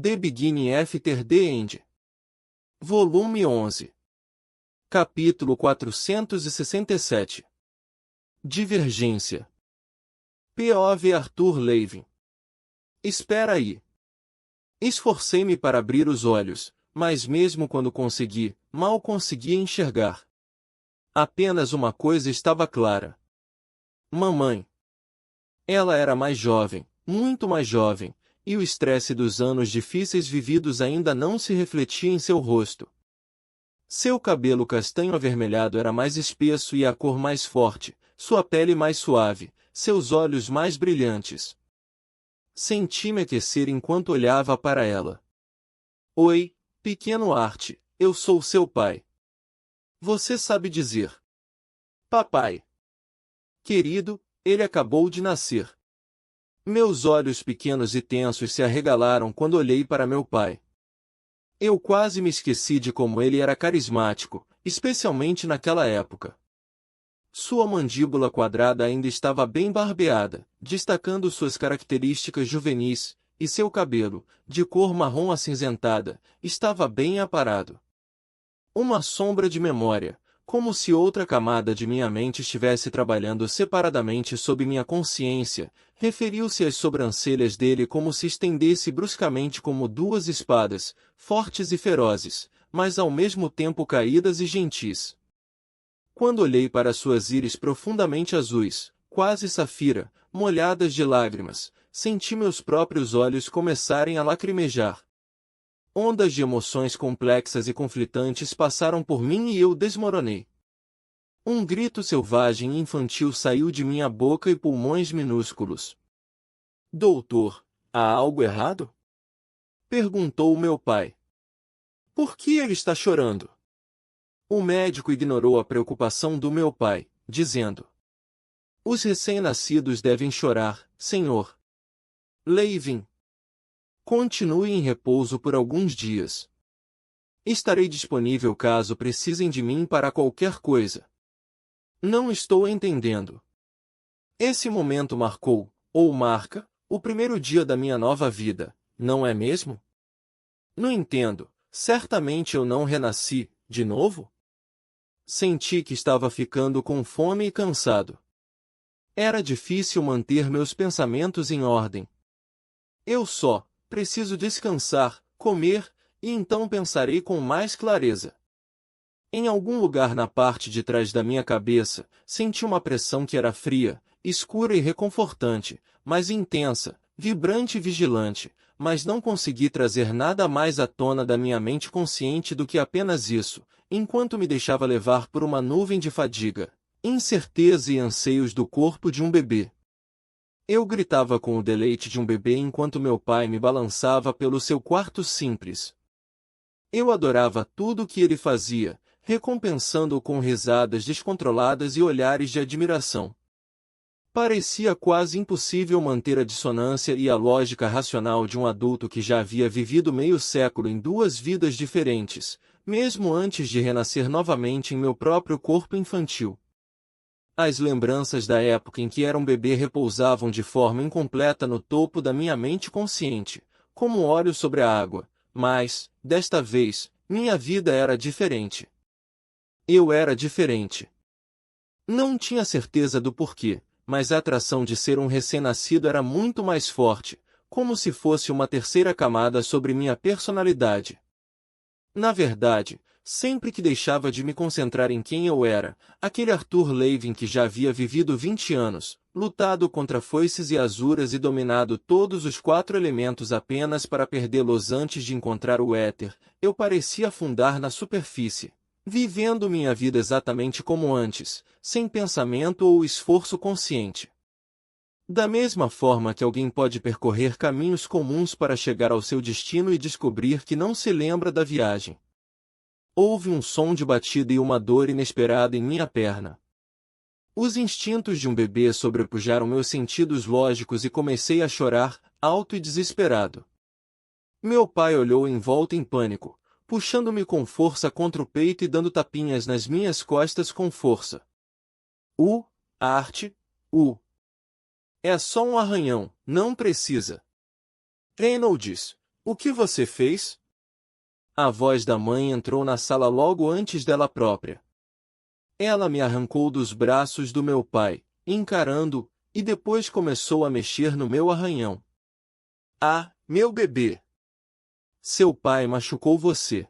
The Beginning After the End. Volume 11. Capítulo 467. Divergência. P.O.V. Arthur Levin. Espera aí. Esforcei-me para abrir os olhos, mas mesmo quando consegui, mal conseguia enxergar. Apenas uma coisa estava clara. Mamãe. Ela era mais jovem, muito mais jovem, e o estresse dos anos difíceis vividos ainda não se refletia em seu rosto. Seu cabelo castanho avermelhado era mais espesso e a cor mais forte, sua pele mais suave, seus olhos mais brilhantes. Senti-me aquecer enquanto olhava para ela. Oi, pequeno Art, eu sou seu pai. Você sabe dizer. Papai. Querido, ele acabou de nascer. Meus olhos pequenos e tensos se arregalaram quando olhei para meu pai. Eu quase me esqueci de como ele era carismático, especialmente naquela época. Sua mandíbula quadrada ainda estava bem barbeada, destacando suas características juvenis, e seu cabelo, de cor marrom acinzentada, estava bem aparado. Uma sombra de memória, como se outra camada de minha mente estivesse trabalhando separadamente sob minha consciência, referiu-se às sobrancelhas dele como se estendesse bruscamente como duas espadas, fortes e ferozes, mas ao mesmo tempo caídas e gentis. Quando olhei para suas íris profundamente azuis, quase safira, molhadas de lágrimas, senti meus próprios olhos começarem a lacrimejar. Ondas de emoções complexas e conflitantes passaram por mim e eu desmoronei. Um grito selvagem e infantil saiu de minha boca e pulmões minúsculos. Doutor, há algo errado? Perguntou meu pai. Por que ele está chorando? O médico ignorou a preocupação do meu pai, dizendo: Os recém-nascidos devem chorar, senhor. Levin. Continue em repouso por alguns dias. Estarei disponível caso precisem de mim para qualquer coisa. Não estou entendendo. Esse momento marcou, ou marca, o primeiro dia da minha nova vida, não é mesmo? Não entendo, certamente eu não renasci, de novo? Senti que estava ficando com fome e cansado. Era difícil manter meus pensamentos em ordem. Eu só preciso descansar, comer, e então pensarei com mais clareza. Em algum lugar na parte de trás da minha cabeça, senti uma pressão que era fria, escura e reconfortante, mas intensa, vibrante e vigilante, mas não consegui trazer nada mais à tona da minha mente consciente do que apenas isso, enquanto me deixava levar por uma nuvem de fadiga, incerteza e anseios do corpo de um bebê. Eu gritava com o deleite de um bebê enquanto meu pai me balançava pelo seu quarto simples. Eu adorava tudo o que ele fazia, recompensando-o com risadas descontroladas e olhares de admiração. Parecia quase impossível manter a dissonância e a lógica racional de um adulto que já havia vivido meio século em duas vidas diferentes, mesmo antes de renascer novamente em meu próprio corpo infantil. As lembranças da época em que era um bebê repousavam de forma incompleta no topo da minha mente consciente, como óleo sobre a água, mas, desta vez, minha vida era diferente. Eu era diferente. Não tinha certeza do porquê, mas a atração de ser um recém-nascido era muito mais forte, como se fosse uma terceira camada sobre minha personalidade. Na verdade, sempre que deixava de me concentrar em quem eu era, aquele Arthur Levin que já havia vivido 20 anos, lutado contra foices e azuras e dominado todos os 4 elementos apenas para perdê-los antes de encontrar o éter, eu parecia afundar na superfície, vivendo minha vida exatamente como antes, sem pensamento ou esforço consciente. Da mesma forma que alguém pode percorrer caminhos comuns para chegar ao seu destino e descobrir que não se lembra da viagem. Houve um som de batida e uma dor inesperada em minha perna. Os instintos de um bebê sobrepujaram meus sentidos lógicos e comecei a chorar, alto e desesperado. Meu pai olhou em volta em pânico, puxando-me com força contra o peito e dando tapinhas nas minhas costas com força. Art, É só um arranhão, não precisa. Reynolds, O que você fez? A voz da mãe entrou na sala logo antes dela própria. Ela me arrancou dos braços do meu pai, encarando, e depois começou a mexer no meu arranhão. Ah, meu bebê! Seu pai machucou você.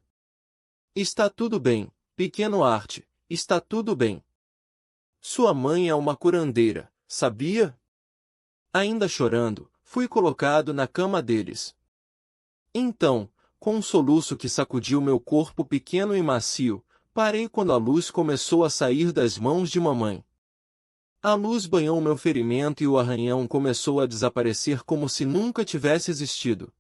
Está tudo bem, pequeno Art, está tudo bem. Sua mãe é uma curandeira, sabia? Ainda chorando, fui colocado na cama deles. Então, com um soluço que sacudiu meu corpo pequeno e macio, parei quando a luz começou a sair das mãos de mamãe. A luz banhou meu ferimento e o arranhão começou a desaparecer como se nunca tivesse existido.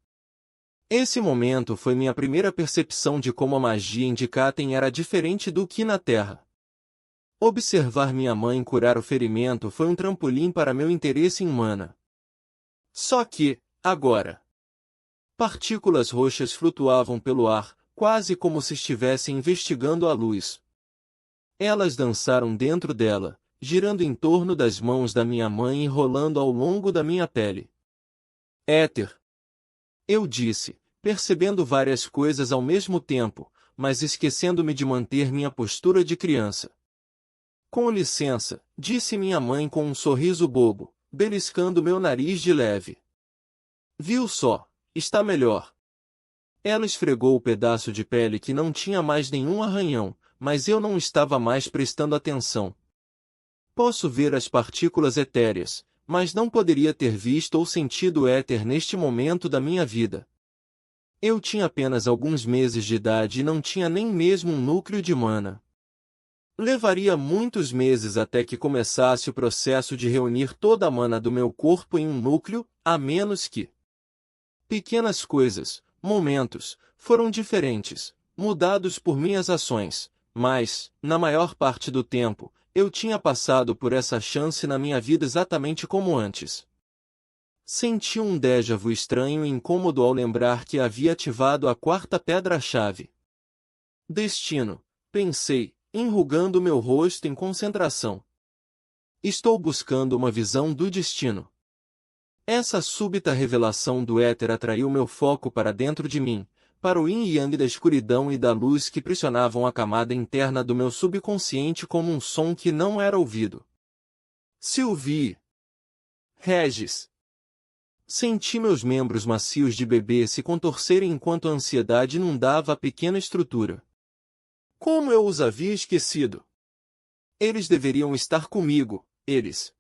Esse momento foi minha primeira percepção de como a magia em Dikaten era diferente do que na Terra. Observar minha mãe curar o ferimento foi um trampolim para meu interesse em mana. Só que, agora, partículas roxas flutuavam pelo ar, quase como se estivessem investigando a luz. Elas dançaram dentro dela, girando em torno das mãos da minha mãe e rolando ao longo da minha pele. Éter! Eu disse, percebendo várias coisas ao mesmo tempo, mas esquecendo-me de manter minha postura de criança. Com licença, disse minha mãe com um sorriso bobo, beliscando meu nariz de leve. Viu só, está melhor. Ela esfregou o pedaço de pele que não tinha mais nenhum arranhão, mas eu não estava mais prestando atenção. Posso ver as partículas etéreas, mas não poderia ter visto ou sentido o éter neste momento da minha vida. Eu tinha apenas alguns meses de idade e não tinha nem mesmo um núcleo de mana. Levaria muitos meses até que começasse o processo de reunir toda a mana do meu corpo em um núcleo, a menos que pequenas coisas, momentos, foram diferentes, mudados por minhas ações, mas, na maior parte do tempo, eu tinha passado por essa chance na minha vida exatamente como antes. Senti um déjà vu estranho e incômodo ao lembrar que havia ativado a quarta pedra-chave. Destino, pensei, enrugando meu rosto em concentração. Estou buscando uma visão do destino. Essa súbita revelação do éter atraiu meu foco para dentro de mim, para o yin e yang da escuridão e da luz que pressionavam a camada interna do meu subconsciente como um som que não era ouvido. Sylvie. Regis. Senti meus membros macios de bebê se contorcerem enquanto a ansiedade inundava a pequena estrutura. Como eu os havia esquecido? Eles deveriam estar comigo, eles.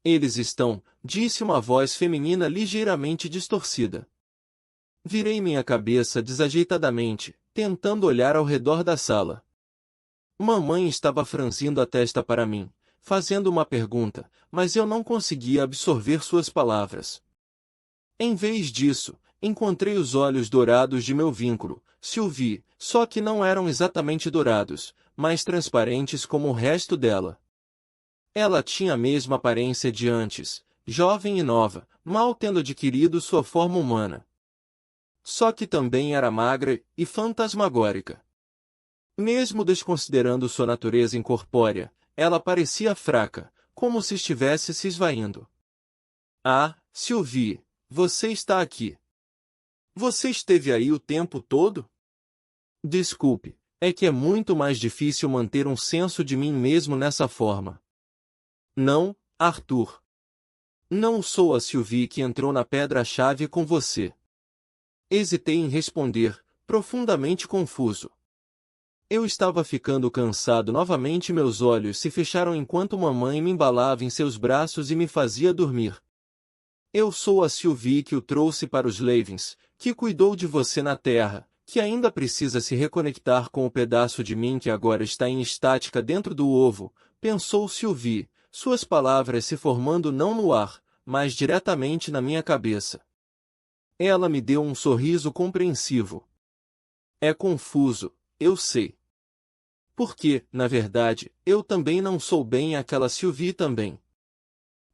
Eles estão, disse uma voz feminina ligeiramente distorcida. Virei minha cabeça desajeitadamente, tentando olhar ao redor da sala. Mamãe estava franzindo a testa para mim, fazendo uma pergunta, mas eu não conseguia absorver suas palavras. Em vez disso, encontrei os olhos dourados de meu vínculo, Sylvie, só que não eram exatamente dourados, mas transparentes como o resto dela. Ela tinha a mesma aparência de antes, jovem e nova, mal tendo adquirido sua forma humana. Só que também era magra e fantasmagórica. Mesmo desconsiderando sua natureza incorpórea, ela parecia fraca, como se estivesse se esvaindo. Ah, Sylvie, você está aqui. Você esteve aí o tempo todo? Desculpe, é que é muito mais difícil manter um senso de mim mesmo nessa forma. Não, Arthur. Não sou a Sylvie que entrou na pedra-chave com você. Hesitei em responder, profundamente confuso. Eu estava ficando cansado novamente e meus olhos se fecharam enquanto mamãe me embalava em seus braços e me fazia dormir. Eu sou a Sylvie que o trouxe para os Levins, que cuidou de você na Terra, que ainda precisa se reconectar com o pedaço de mim que agora está em estática dentro do ovo, pensou Sylvie, suas palavras se formando não no ar, mas diretamente na minha cabeça. Ela me deu um sorriso compreensivo. É confuso, eu sei. Porque, na verdade, eu também não sou bem aquela Sylvie também.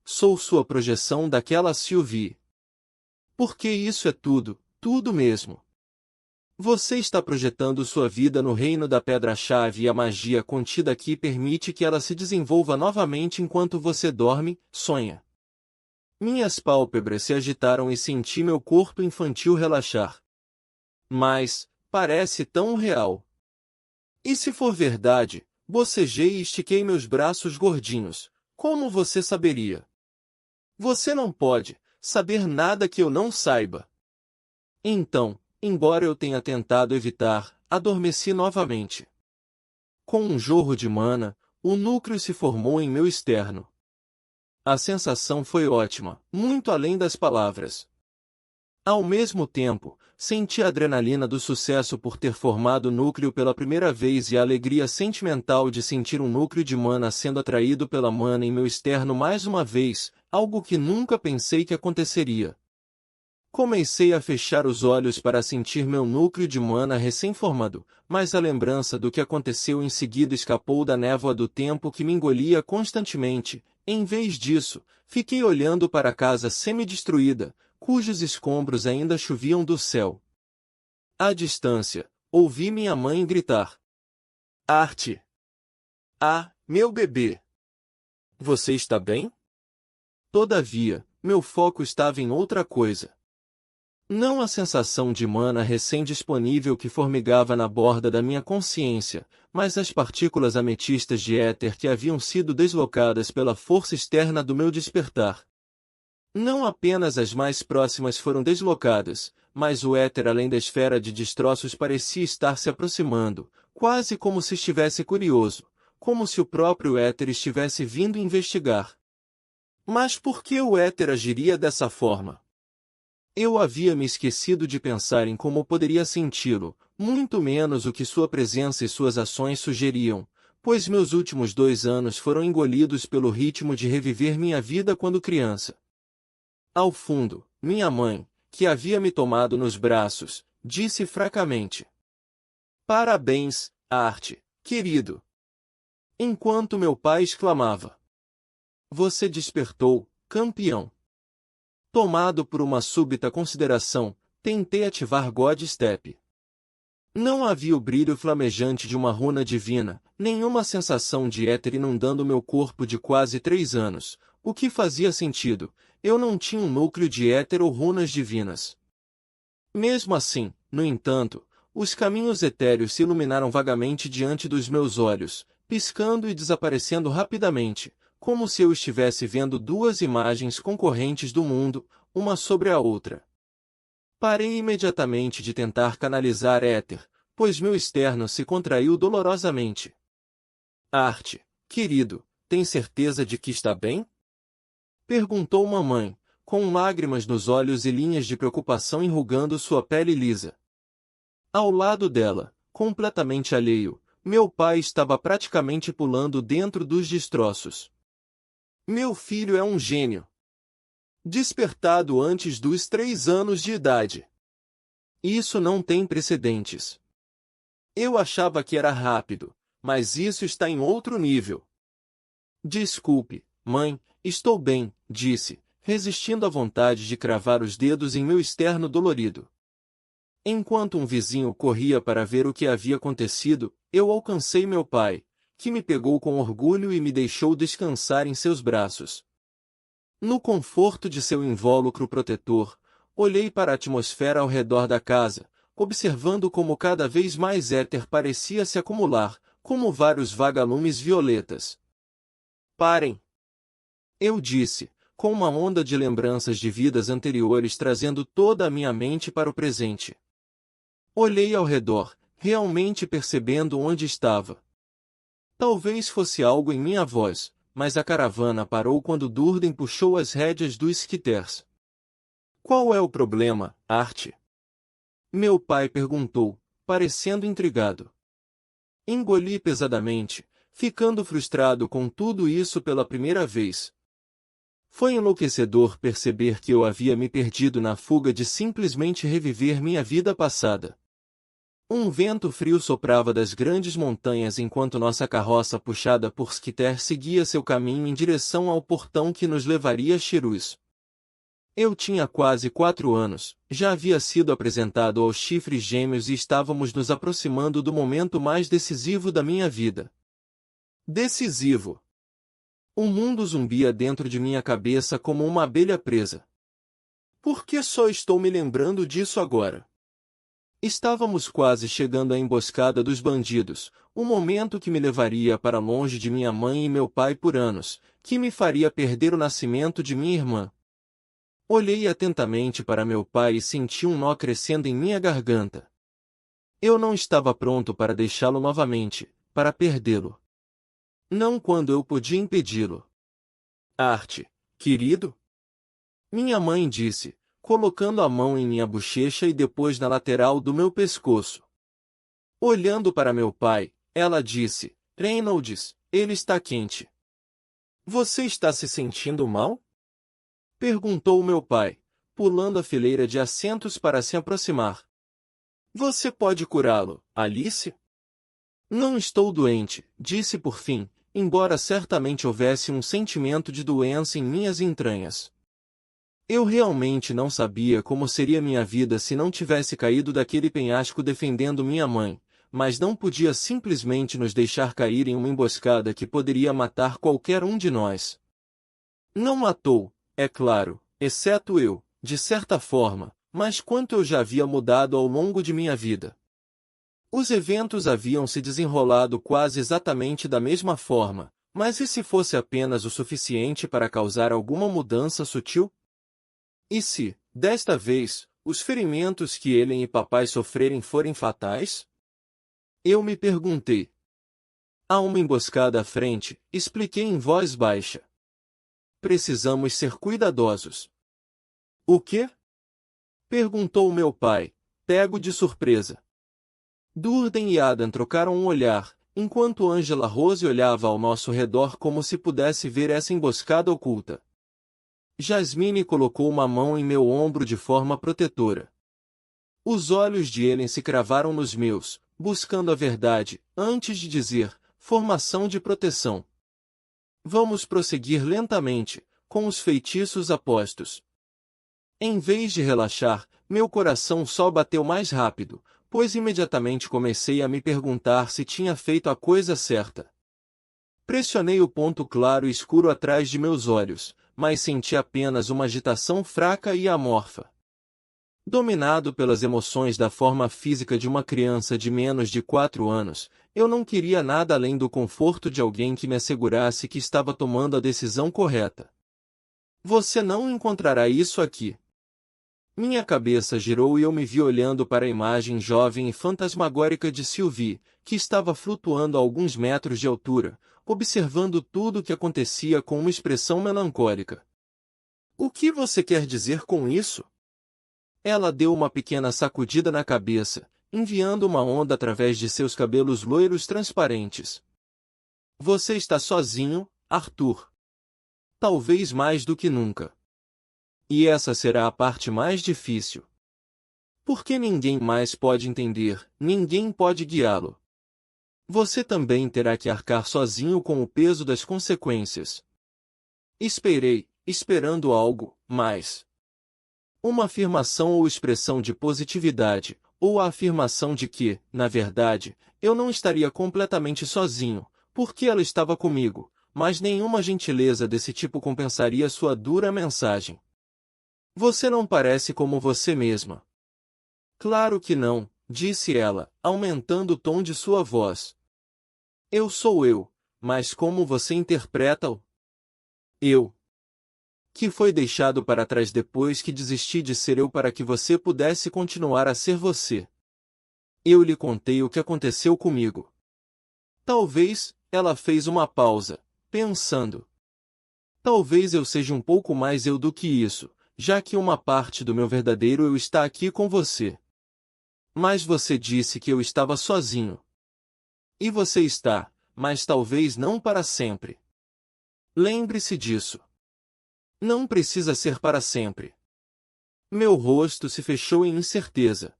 Sou sua projeção daquela Sylvie. Porque isso é tudo, tudo mesmo. Você está projetando sua vida no reino da pedra-chave e a magia contida aqui permite que ela se desenvolva novamente enquanto você dorme, sonha. Minhas pálpebras se agitaram e senti meu corpo infantil relaxar. Mas, parece tão real. E se for verdade, bocejei e estiquei meus braços gordinhos. Como você saberia? Você não pode saber nada que eu não saiba. Então, embora eu tenha tentado evitar, adormeci novamente. Com um jorro de mana, o núcleo se formou em meu externo. A sensação foi ótima, muito além das palavras. Ao mesmo tempo, senti a adrenalina do sucesso por ter formado o núcleo pela primeira vez e a alegria sentimental de sentir um núcleo de mana sendo atraído pela mana em meu externo mais uma vez, algo que nunca pensei que aconteceria. Comecei a fechar os olhos para sentir meu núcleo de mana recém-formado, mas a lembrança do que aconteceu em seguida escapou da névoa do tempo que me engolia constantemente. Em vez disso, fiquei olhando para a casa semi-destruída, cujos escombros ainda choviam do céu. À distância, ouvi minha mãe gritar: Art! Ah, meu bebê! Você está bem? Todavia, meu foco estava em outra coisa. Não a sensação de mana recém-disponível que formigava na borda da minha consciência, mas as partículas ametistas de éter que haviam sido deslocadas pela força externa do meu despertar. Não apenas as mais próximas foram deslocadas, mas o éter além da esfera de destroços parecia estar se aproximando, quase como se estivesse curioso, como se o próprio éter estivesse vindo investigar. Mas por que o éter agiria dessa forma? Eu havia me esquecido de pensar em como poderia senti-lo, muito menos o que sua presença e suas ações sugeriam, pois meus últimos 2 anos foram engolidos pelo ritmo de reviver minha vida quando criança. Ao fundo, minha mãe, que havia me tomado nos braços, disse fracamente: Parabéns, Art, querido. Enquanto meu pai exclamava: Você despertou, campeão. Tomado por uma súbita consideração, tentei ativar God Step. Não havia o brilho flamejante de uma runa divina, nenhuma sensação de éter inundando meu corpo de quase 3 anos, o que fazia sentido, eu não tinha um núcleo de éter ou runas divinas. Mesmo assim, no entanto, os caminhos etéreos se iluminaram vagamente diante dos meus olhos, piscando e desaparecendo rapidamente, como se eu estivesse vendo 2 imagens concorrentes do mundo, uma sobre a outra. Parei imediatamente de tentar canalizar éter, pois meu externo se contraiu dolorosamente. Art, querido, tem certeza de que está bem? Perguntou mamãe, com lágrimas nos olhos e linhas de preocupação enrugando sua pele lisa. Ao lado dela, completamente alheio, meu pai estava praticamente pulando dentro dos destroços. Meu filho é um gênio. Despertado antes dos 3 anos de idade. Isso não tem precedentes. Eu achava que era rápido, mas isso está em outro nível. Desculpe, mãe, estou bem, disse, resistindo à vontade de cravar os dedos em meu externo dolorido. Enquanto um vizinho corria para ver o que havia acontecido, eu alcancei meu pai, que me pegou com orgulho e me deixou descansar em seus braços. No conforto de seu invólucro protetor, olhei para a atmosfera ao redor da casa, observando como cada vez mais éter parecia se acumular, como vários vagalumes violetas. Parem! Eu disse, com uma onda de lembranças de vidas anteriores trazendo toda a minha mente para o presente. Olhei ao redor, realmente percebendo onde estava. Talvez fosse algo em minha voz, mas a caravana parou quando Durden puxou as rédeas do Skitters. Qual é o problema, Art? Meu pai perguntou, parecendo intrigado. Engoli pesadamente, ficando frustrado com tudo isso pela primeira vez. Foi enlouquecedor perceber que eu havia me perdido na fuga de simplesmente reviver minha vida passada. Um vento frio soprava das grandes montanhas enquanto nossa carroça puxada por Skitter seguia seu caminho em direção ao portão que nos levaria a Chirus. Eu tinha quase 4 anos, já havia sido apresentado aos chifres gêmeos e estávamos nos aproximando do momento mais decisivo da minha vida. Decisivo! O mundo zumbia dentro de minha cabeça como uma abelha presa. Por que só estou me lembrando disso agora? Estávamos quase chegando à emboscada dos bandidos, o momento que me levaria para longe de minha mãe e meu pai por anos, que me faria perder o nascimento de minha irmã. Olhei atentamente para meu pai e senti um nó crescendo em minha garganta. Eu não estava pronto para deixá-lo novamente, para perdê-lo. Não quando eu podia impedi-lo. Art, querido? Minha mãe disse, colocando a mão em minha bochecha e depois na lateral do meu pescoço. Olhando para meu pai, ela disse, Reynolds, ele está quente. Você está se sentindo mal? Perguntou meu pai, pulando a fileira de assentos para se aproximar. Você pode curá-lo, Alice? Não estou doente, disse por fim, embora certamente houvesse um sentimento de doença em minhas entranhas. Eu realmente não sabia como seria minha vida se não tivesse caído daquele penhasco defendendo minha mãe, mas não podia simplesmente nos deixar cair em uma emboscada que poderia matar qualquer um de nós. Não matou, é claro, exceto eu, de certa forma, mas quanto eu já havia mudado ao longo de minha vida. Os eventos haviam se desenrolado quase exatamente da mesma forma, mas e se fosse apenas o suficiente para causar alguma mudança sutil? E se, desta vez, os ferimentos que Ellen e papai sofrerem forem fatais? Eu me perguntei. Há uma emboscada à frente, expliquei em voz baixa. Precisamos ser cuidadosos. O quê? Perguntou meu pai, pego de surpresa. Durden e Adam trocaram um olhar, enquanto Angela Rose olhava ao nosso redor como se pudesse ver essa emboscada oculta. Jasmine colocou uma mão em meu ombro de forma protetora. Os olhos de Ellen se cravaram nos meus, buscando a verdade, antes de dizer, formação de proteção. Vamos prosseguir lentamente, com os feitiços apostos. Em vez de relaxar, meu coração só bateu mais rápido, pois imediatamente comecei a me perguntar se tinha feito a coisa certa. Pressionei o ponto claro e escuro atrás de meus olhos, mas senti apenas uma agitação fraca e amorfa. Dominado pelas emoções da forma física de uma criança de menos de 4 anos, eu não queria nada além do conforto de alguém que me assegurasse que estava tomando a decisão correta. Você não encontrará isso aqui. Minha cabeça girou e eu me vi olhando para a imagem jovem e fantasmagórica de Sylvie, que estava flutuando a alguns metros de altura, observando tudo o que acontecia com uma expressão melancólica. O que você quer dizer com isso? Ela deu uma pequena sacudida na cabeça, enviando uma onda através de seus cabelos loiros transparentes. Você está sozinho, Arthur. Talvez mais do que nunca. E essa será a parte mais difícil. Porque ninguém mais pode entender, ninguém pode guiá-lo. Você também terá que arcar sozinho com o peso das consequências. Esperei, esperando algo, mais. Uma afirmação ou expressão de positividade, ou a afirmação de que, na verdade, eu não estaria completamente sozinho, porque ela estava comigo, mas nenhuma gentileza desse tipo compensaria sua dura mensagem. Você não parece como você mesma. Claro que não, disse ela, aumentando o tom de sua voz. Eu sou eu, mas como você interpreta-o? Eu. Que foi deixado para trás depois que desisti de ser eu para que você pudesse continuar a ser você. Eu lhe contei o que aconteceu comigo. Talvez, ela fez uma pausa, pensando. Talvez eu seja um pouco mais eu do que isso, já que uma parte do meu verdadeiro eu está aqui com você. Mas você disse que eu estava sozinho. E você está, mas talvez não para sempre. Lembre-se disso. Não precisa ser para sempre. Meu rosto se fechou em incerteza.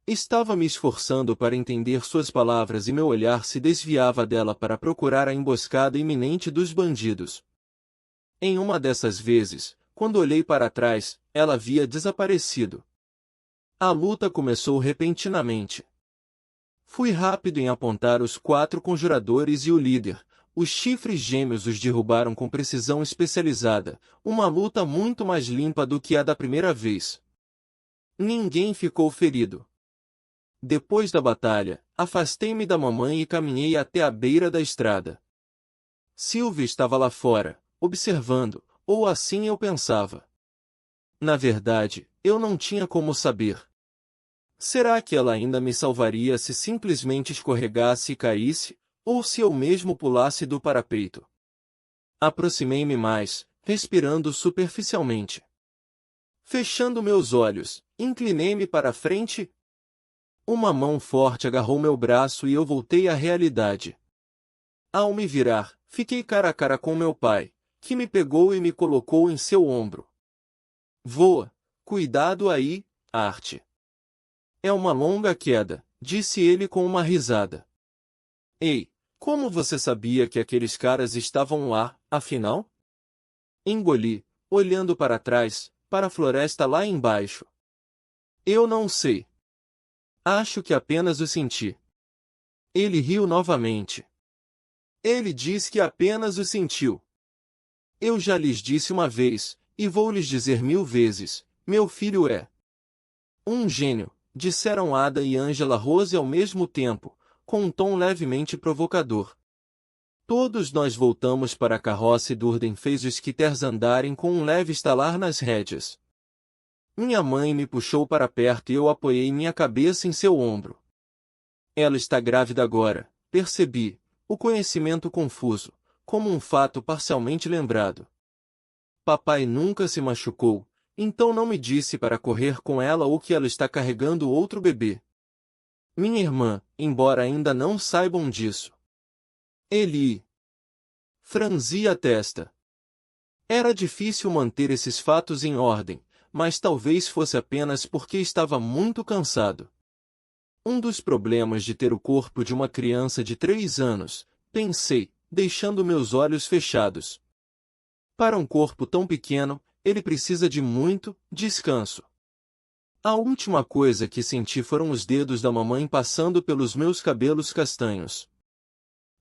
Estava me esforçando para entender suas palavras e meu olhar se desviava dela para procurar a emboscada iminente dos bandidos. Em uma dessas vezes, quando olhei para trás, ela havia desaparecido. A luta começou repentinamente. Fui rápido em apontar os 4 conjuradores e o líder, os chifres gêmeos os derrubaram com precisão especializada, uma luta muito mais limpa do que a da primeira vez. Ninguém ficou ferido. Depois da batalha, afastei-me da mamãe e caminhei até a beira da estrada. Sylvia estava lá fora, observando, ou assim eu pensava. Na verdade, eu não tinha como saber. Será que ela ainda me salvaria se simplesmente escorregasse e caísse, ou se eu mesmo pulasse do parapeito? Aproximei-me mais, respirando superficialmente. Fechando meus olhos, inclinei-me para a frente. Uma mão forte agarrou meu braço e eu voltei à realidade. Ao me virar, fiquei cara a cara com meu pai, que me pegou e me colocou em seu ombro. Voa, cuidado aí, Art. É uma longa queda, disse ele com uma risada. Ei, como você sabia que aqueles caras estavam lá, afinal? Engoli, olhando para trás, para a floresta lá embaixo. Eu não sei. Acho que apenas o senti. Ele riu novamente. Ele diz que apenas o sentiu. Eu já lhes disse uma vez, e vou lhes dizer 1000 vezes, meu filho é um gênio, disseram Ada e Angela Rose ao mesmo tempo, com um tom levemente provocador. Todos nós voltamos para a carroça e Durden fez os skitters andarem com um leve estalar nas rédeas. Minha mãe me puxou para perto e eu apoiei minha cabeça em seu ombro. Ela está grávida agora, percebi, o conhecimento confuso, como um fato parcialmente lembrado. Papai nunca se machucou, então não me disse para correr com ela ou que ela está carregando outro bebê. Minha irmã, embora ainda não saibam disso. Ele franzia a testa. Era difícil manter esses fatos em ordem, mas talvez fosse apenas porque estava muito cansado. Um dos problemas de ter o corpo de uma criança de 3 anos, pensei, deixando meus olhos fechados. Para um corpo tão pequeno, ele precisa de muito descanso. A última coisa que senti foram os dedos da mamãe passando pelos meus cabelos castanhos.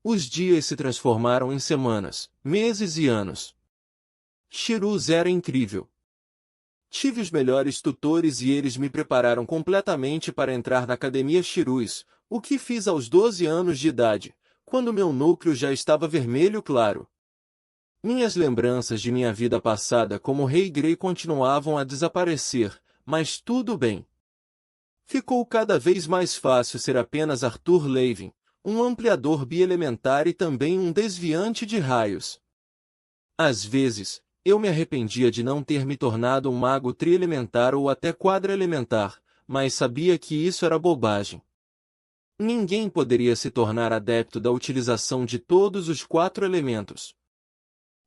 Os dias se transformaram em semanas, meses e anos. Shiruz era incrível. Tive os melhores tutores e eles me prepararam completamente para entrar na Academia Shiruz, o que fiz aos 12 anos de idade, quando meu núcleo já estava vermelho claro. Minhas lembranças de minha vida passada como Rei Grey continuavam a desaparecer, mas tudo bem. Ficou cada vez mais fácil ser apenas Arthur Levin, um ampliador bielementar e também um desviante de raios. Às vezes, eu me arrependia de não ter me tornado um mago trielementar ou até quadrielementar, mas sabia que isso era bobagem. Ninguém poderia se tornar adepto da utilização de todos os 4 elementos.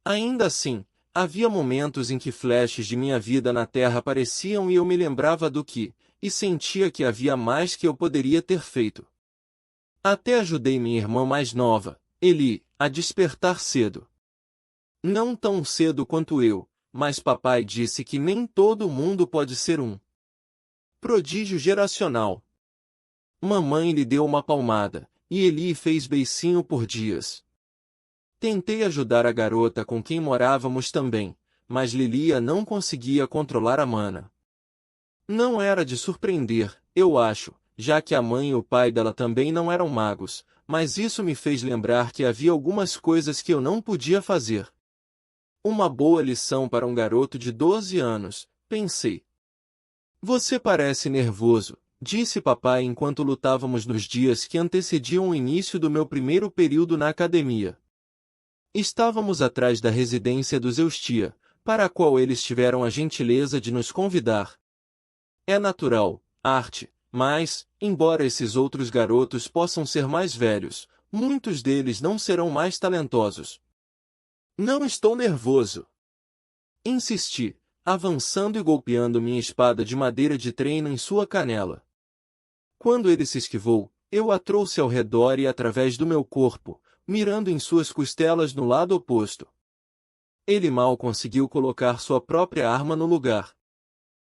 Ainda assim, havia momentos em que flashes de minha vida na Terra apareciam e eu me lembrava do que, e sentia que havia mais que eu poderia ter feito. Até ajudei minha irmã mais nova, Eli, a despertar cedo. Não tão cedo quanto eu, mas papai disse que nem todo mundo pode ser um prodígio geracional. Mamãe lhe deu uma palmada, e Eli fez beicinho por dias. Tentei ajudar a garota com quem morávamos também, mas Lilia não conseguia controlar a mana. Não era de surpreender, eu acho, já que a mãe e o pai dela também não eram magos, mas isso me fez lembrar que havia algumas coisas que eu não podia fazer. Uma boa lição para um garoto de 12 anos, pensei. Você parece nervoso, disse papai enquanto lutávamos nos dias que antecediam o início do meu primeiro período na academia. Estávamos atrás da residência dos Eustia, para a qual eles tiveram a gentileza de nos convidar. É natural, Art, mas, embora esses outros garotos possam ser mais velhos, muitos deles não serão mais talentosos. Não estou nervoso. Insisti, avançando e golpeando minha espada de madeira de treino em sua canela. Quando ele se esquivou, eu a trouxe ao redor e através do meu corpo, mirando em suas costelas no lado oposto. Ele mal conseguiu colocar sua própria arma no lugar.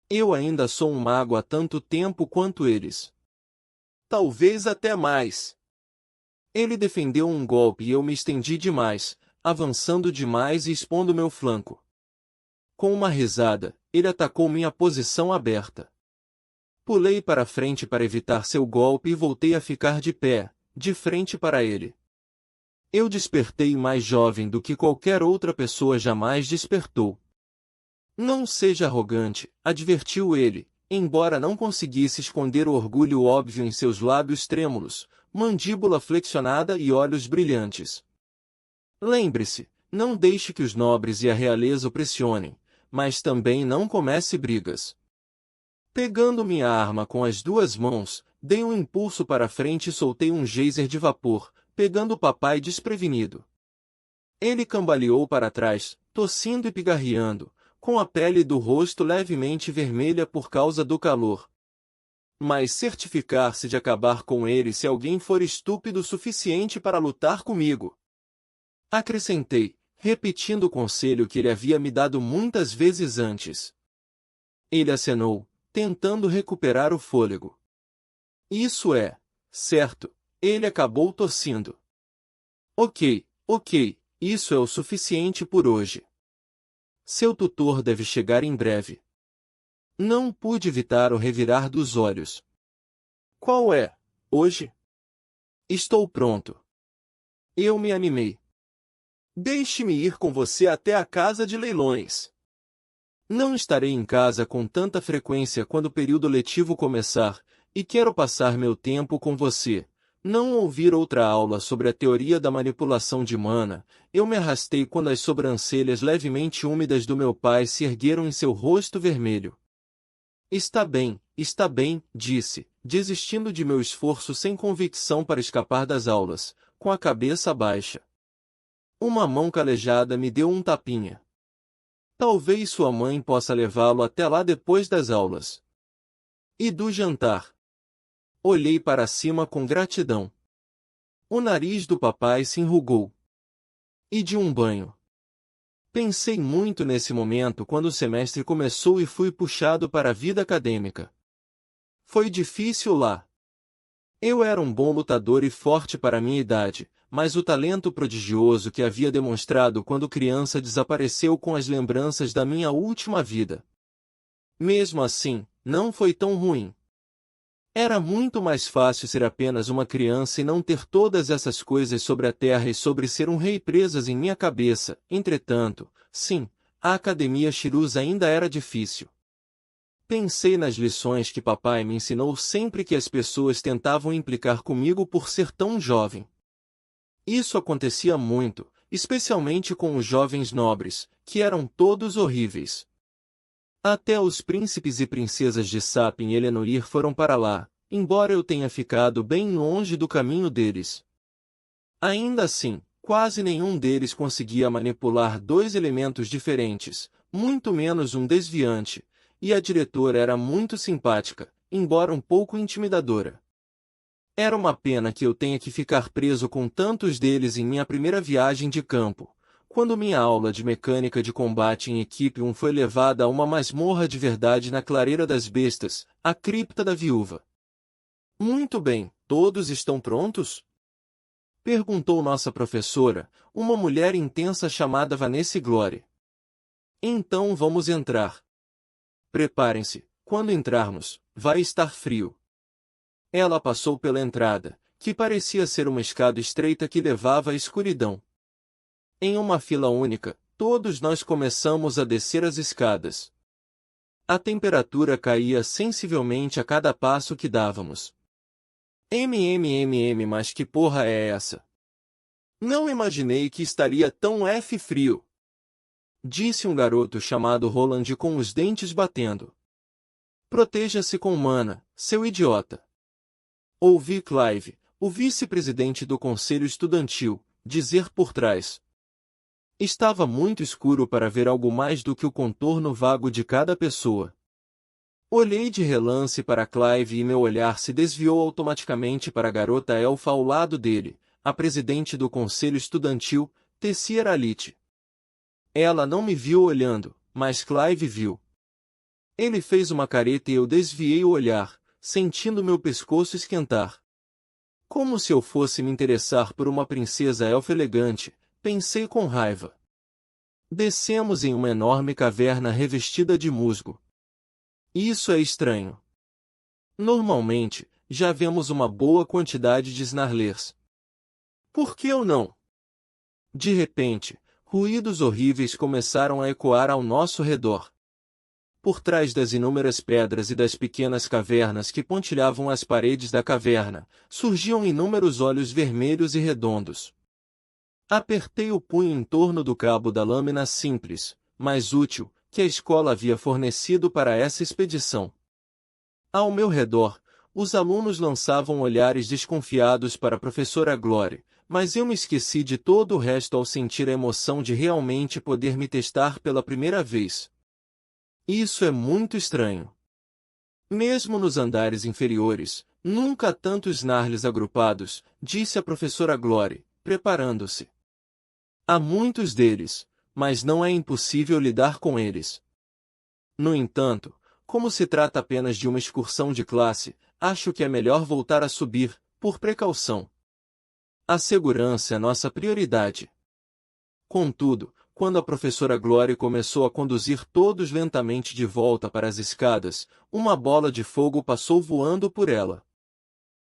Eu ainda sou um mago há tanto tempo quanto eles. Talvez até mais. Ele defendeu um golpe e eu me estendi demais, avançando demais e expondo meu flanco. Com uma risada, ele atacou minha posição aberta. Pulei para frente para evitar seu golpe e voltei a ficar de pé, de frente para ele. Eu despertei mais jovem do que qualquer outra pessoa jamais despertou. Não seja arrogante, advertiu ele, embora não conseguisse esconder o orgulho óbvio em seus lábios trêmulos, mandíbula flexionada e olhos brilhantes. Lembre-se, não deixe que os nobres e a realeza o pressionem, mas também não comece brigas. Pegando minha arma com as duas mãos, dei um impulso para frente e soltei um geyser de vapor, pegando o papai desprevenido. Ele cambaleou para trás, tossindo e pigarreando, com a pele do rosto levemente vermelha por causa do calor. Mas certificar-se de acabar com ele se alguém for estúpido o suficiente para lutar comigo. Acrescentei, repetindo o conselho que ele havia me dado muitas vezes antes. Ele acenou, tentando recuperar o fôlego. Isso é, certo, ele acabou tossindo. Ok, isso é o suficiente por hoje. Seu tutor deve chegar em breve. Não pude evitar o revirar dos olhos. Qual é, hoje? Estou pronto. Eu me animei. Deixe-me ir com você até a casa de leilões. Não estarei em casa com tanta frequência quando o período letivo começar, e quero passar meu tempo com você. Não ouvir outra aula sobre a teoria da manipulação de mana, eu me arrastei quando as sobrancelhas levemente úmidas do meu pai se ergueram em seu rosto vermelho. Está bem, disse, desistindo de meu esforço sem convicção para escapar das aulas, com a cabeça baixa. Uma mão calejada me deu um tapinha. Talvez sua mãe possa levá-lo até lá depois das aulas. E do jantar? Olhei para cima com gratidão. O nariz do papai se enrugou. E de um banho? Pensei muito nesse momento quando o semestre começou e fui puxado para a vida acadêmica. Foi difícil lá. Eu era um bom lutador e forte para minha idade, mas o talento prodigioso que havia demonstrado quando criança desapareceu com as lembranças da minha última vida. Mesmo assim, não foi tão ruim. Era muito mais fácil ser apenas uma criança e não ter todas essas coisas sobre a terra e sobre ser um rei presas em minha cabeça. Entretanto, sim, a academia Shirus ainda era difícil. Pensei nas lições que papai me ensinou sempre que as pessoas tentavam implicar comigo por ser tão jovem. Isso acontecia muito, especialmente com os jovens nobres, que eram todos horríveis. Até os príncipes e princesas de Sapien e Elenoir foram para lá, embora eu tenha ficado bem longe do caminho deles. Ainda assim, quase nenhum deles conseguia manipular dois elementos diferentes, muito menos um desviante, e a diretora era muito simpática, embora um pouco intimidadora. Era uma pena que eu tenha que ficar preso com tantos deles em minha primeira viagem de campo, quando minha aula de mecânica de combate em equipe 1 foi levada a uma masmorra de verdade na clareira das bestas, a cripta da viúva. Muito bem, todos estão prontos? Perguntou nossa professora, uma mulher intensa chamada Vanessa Glory. Então vamos entrar. Preparem-se, quando entrarmos, vai estar frio. Ela passou pela entrada, que parecia ser uma escada estreita que levava à escuridão. Em uma fila única, todos nós começamos a descer as escadas. A temperatura caía sensivelmente a cada passo que dávamos. Mas que porra é essa? Não imaginei que estaria tão frio. Disse um garoto chamado Roland com os dentes batendo. Proteja-se com mana, seu idiota. Ouvi Clive, o vice-presidente do conselho estudantil, dizer por trás. Estava muito escuro para ver algo mais do que o contorno vago de cada pessoa. Olhei de relance para Clive e meu olhar se desviou automaticamente para a garota elfa ao lado dele, a presidente do conselho estudantil, Tessier Alit. Ela não me viu olhando, mas Clive viu. Ele fez uma careta e eu desviei o olhar, sentindo meu pescoço esquentar. Como se eu fosse me interessar por uma princesa elfa elegante, pensei com raiva. Descemos em uma enorme caverna revestida de musgo. Isso é estranho. Normalmente, já vemos uma boa quantidade de Snarlers. Por que eu não? De repente, ruídos horríveis começaram a ecoar ao nosso redor. Por trás das inúmeras pedras e das pequenas cavernas que pontilhavam as paredes da caverna, surgiam inúmeros olhos vermelhos e redondos. Apertei o punho em torno do cabo da lâmina simples, mais útil, que a escola havia fornecido para essa expedição. Ao meu redor, os alunos lançavam olhares desconfiados para a professora Glory, mas eu me esqueci de todo o resto ao sentir a emoção de realmente poder me testar pela primeira vez. Isso é muito estranho. Mesmo nos andares inferiores, nunca há tantos Snarls agrupados, disse a professora Glory, preparando-se. Há muitos deles, mas não é impossível lidar com eles. No entanto, como se trata apenas de uma excursão de classe, acho que é melhor voltar a subir, por precaução. A segurança é nossa prioridade. Contudo, quando a professora Glory começou a conduzir todos lentamente de volta para as escadas, uma bola de fogo passou voando por ela.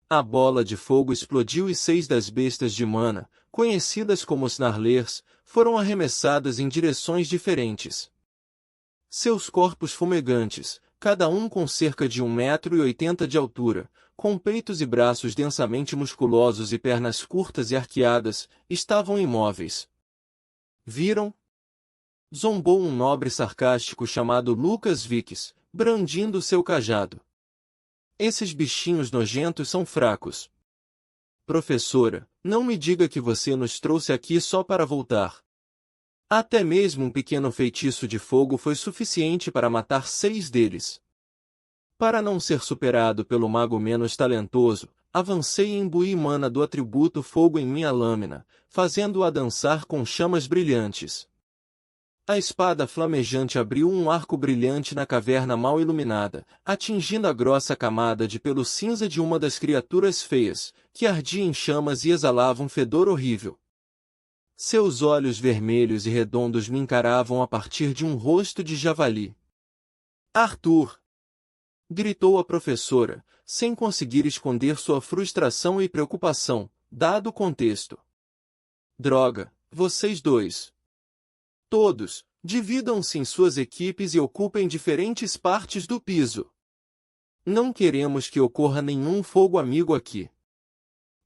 A bola de fogo explodiu e 6 das bestas de mana, conhecidas como Snarlers, foram arremessadas em direções diferentes. Seus corpos fumegantes, cada um com cerca de 1,80 m de altura, com peitos e braços densamente musculosos e pernas curtas e arqueadas, estavam imóveis. Viram? Zombou um nobre sarcástico chamado Lucas Vicks, brandindo seu cajado. Esses bichinhos nojentos são fracos. Professora, não me diga que você nos trouxe aqui só para voltar. Até mesmo um pequeno feitiço de fogo foi suficiente para matar 6 deles. Para não ser superado pelo mago menos talentoso, avancei e imbuí mana do atributo fogo em minha lâmina, fazendo-a dançar com chamas brilhantes. A espada flamejante abriu um arco brilhante na caverna mal iluminada, atingindo a grossa camada de pelo cinza de uma das criaturas feias, que ardia em chamas e exalava um fedor horrível. Seus olhos vermelhos e redondos me encaravam a partir de um rosto de javali. Arthur! Gritou a professora, sem conseguir esconder sua frustração e preocupação, dado o contexto. Droga, vocês dois! Todos, dividam-se em suas equipes e ocupem diferentes partes do piso. Não queremos que ocorra nenhum fogo amigo aqui.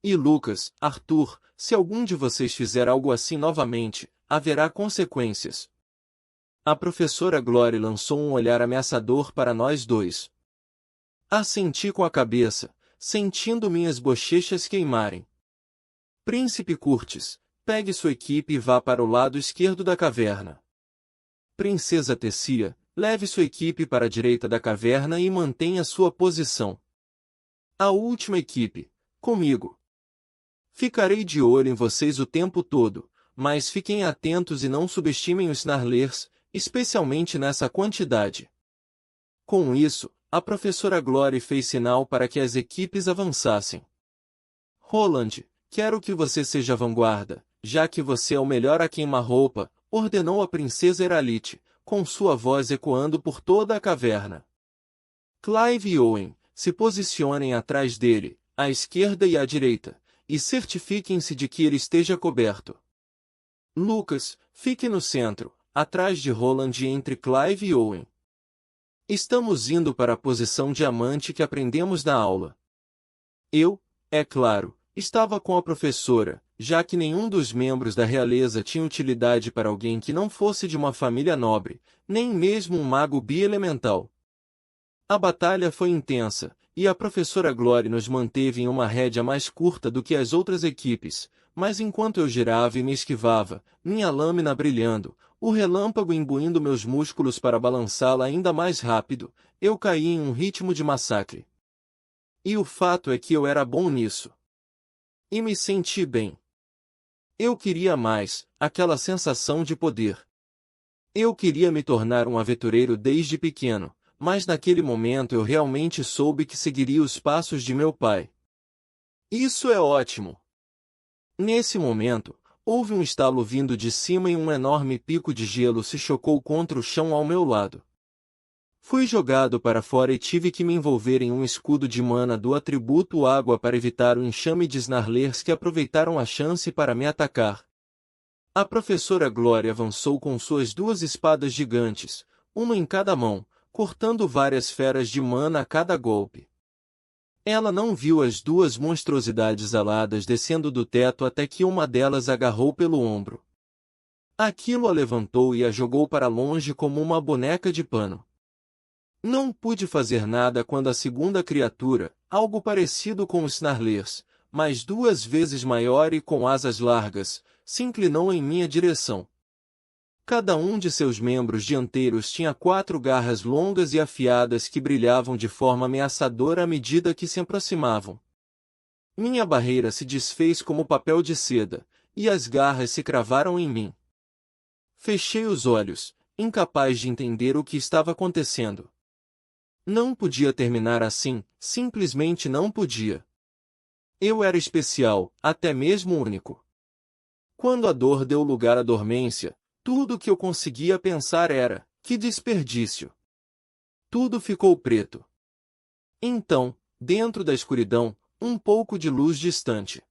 E Lucas, Arthur, se algum de vocês fizer algo assim novamente, haverá consequências. A professora Glory lançou um olhar ameaçador para nós dois. Assenti com a cabeça, sentindo minhas bochechas queimarem. Príncipe Curtis, pegue sua equipe e vá para o lado esquerdo da caverna. Princesa Tessia, leve sua equipe para a direita da caverna e mantenha sua posição. A última equipe, comigo. Ficarei de olho em vocês o tempo todo, mas fiquem atentos e não subestimem os Snarlers, especialmente nessa quantidade. Com isso, a professora Glory fez sinal para que as equipes avançassem. Roland, quero que você seja a vanguarda, já que você é o melhor a queima-roupa, ordenou a princesa Eralite, com sua voz ecoando por toda a caverna. Clive e Owen, se posicionem atrás dele, à esquerda e à direita, e certifiquem-se de que ele esteja coberto. Lucas, fique no centro, atrás de Roland e entre Clive e Owen. Estamos indo para a posição diamante que aprendemos na aula. Eu, é claro, estava com a professora, já que nenhum dos membros da realeza tinha utilidade para alguém que não fosse de uma família nobre, nem mesmo um mago bi-elemental. A batalha foi intensa, e a professora Glory nos manteve em uma rédea mais curta do que as outras equipes, mas enquanto eu girava e me esquivava, minha lâmina brilhando, o relâmpago imbuindo meus músculos para balançá-la ainda mais rápido, eu caí em um ritmo de massacre. E o fato é que eu era bom nisso. E me senti bem. Eu queria mais, aquela sensação de poder. Eu queria me tornar um aventureiro desde pequeno, mas naquele momento eu realmente soube que seguiria os passos de meu pai. Isso é ótimo! Nesse momento, houve um estalo vindo de cima e um enorme pico de gelo se chocou contra o chão ao meu lado. Fui jogado para fora e tive que me envolver em um escudo de mana do atributo água para evitar o enxame de Snarlers que aproveitaram a chance para me atacar. A professora Glória avançou com suas duas espadas gigantes, uma em cada mão, cortando várias feras de mana a cada golpe. Ela não viu as duas monstruosidades aladas descendo do teto até que uma delas agarrou pelo ombro. Aquilo a levantou e a jogou para longe como uma boneca de pano. Não pude fazer nada quando a segunda criatura, algo parecido com os Snarlers, mas 2 vezes maior e com asas largas, se inclinou em minha direção. Cada um de seus membros dianteiros tinha 4 garras longas e afiadas que brilhavam de forma ameaçadora à medida que se aproximavam. Minha barreira se desfez como papel de seda, e as garras se cravaram em mim. Fechei os olhos, incapaz de entender o que estava acontecendo. Não podia terminar assim, simplesmente não podia. Eu era especial, até mesmo único. Quando a dor deu lugar à dormência, tudo o que eu conseguia pensar era, que desperdício. Tudo ficou preto. Então, dentro da escuridão, um pouco de luz distante.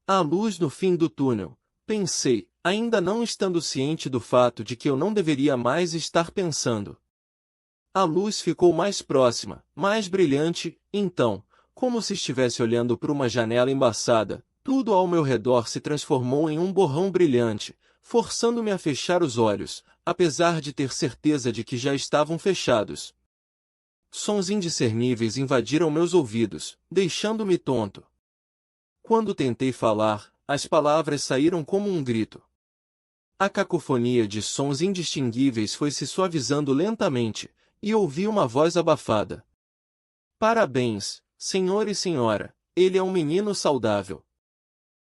A luz no fim do túnel, pensei, ainda não estando ciente do fato de que eu não deveria mais estar pensando. A luz ficou mais próxima, mais brilhante, então, como se estivesse olhando por uma janela embaçada, tudo ao meu redor se transformou em um borrão brilhante, forçando-me a fechar os olhos, apesar de ter certeza de que já estavam fechados. Sons indiscerníveis invadiram meus ouvidos, deixando-me tonto. Quando tentei falar, as palavras saíram como um grito. A cacofonia de sons indistinguíveis foi se suavizando lentamente, e ouvi uma voz abafada. Parabéns, senhor e senhora, ele é um menino saudável.